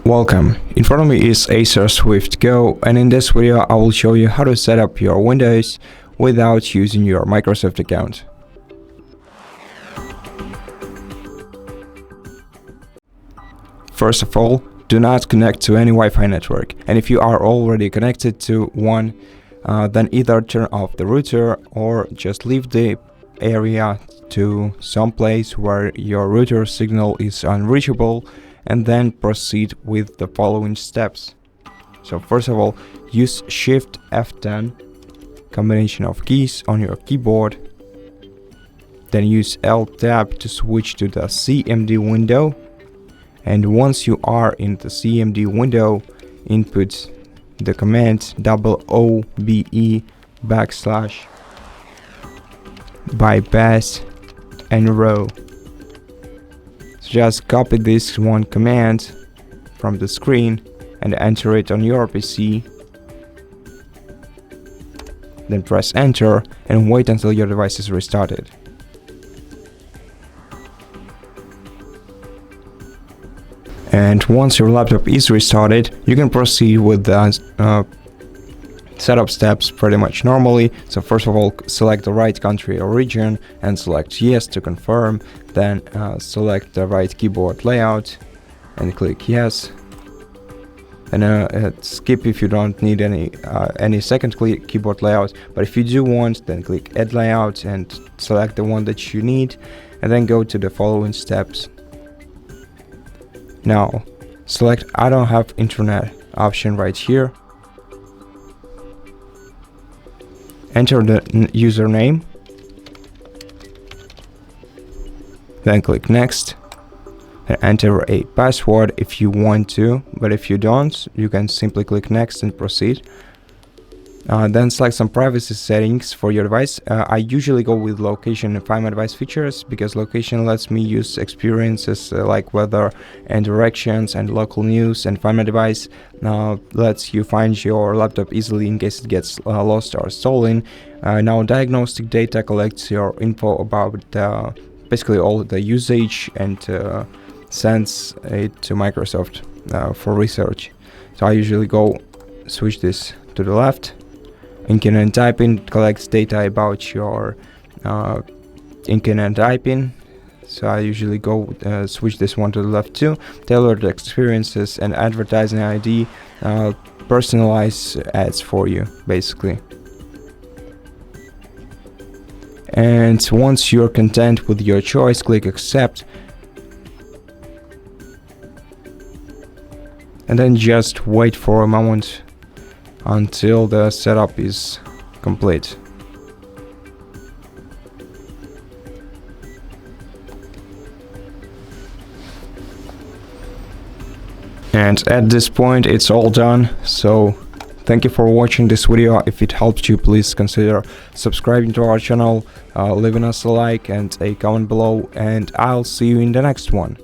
Welcome, in front of me is ACER Swift Go, and in this video I will show you how to set up your Windows without using your Microsoft account. First of all, do not connect to any Wi-Fi network, and if you are already connected to one, then either turn off the router or just leave the area to some place where your router signal is unreachable, and then proceed with the following steps. So first of all, use Shift F10 combination of keys on your keyboard, then use Alt tab to switch to the CMD window, and once you are in the CMD window, input the command OOBE / bypass and row. So just copy this one command from the screen and enter it on your PC. Then press enter and wait until your device is restarted. And once your laptop is restarted, you can proceed with the setup steps pretty much normally. So first of all, select the right country or region and select yes to confirm. Then select the right keyboard layout and click yes. And skip if you don't need any second keyboard layout. But if you do want, then click add layout and select the one that you need, and then go to the following steps. Now select I don't have internet option right here. Enter the username, then click next, and enter a password if you want to, but if you don't, you can simply click next and proceed. Then select some privacy settings for your device. I usually go with location and find my device features, because location lets me use experiences like weather and directions and local news, and find my device lets you find your laptop easily in case it gets lost or stolen. Now diagnostic data collects your info about basically all the usage and sends it to Microsoft for research. So I usually switch this to the left. Inking and typing collects data about your inking and typing. So I usually switch this one to the left too. Tailored experiences and advertising ID personalize ads for you basically. And once you're content with your choice, click accept. And then just wait for a moment until the setup is complete. And at this point it's all done. So thank you for watching this video. If it helped you, please consider subscribing to our channel, leaving us a like and a comment below, and I'll see you in the next one.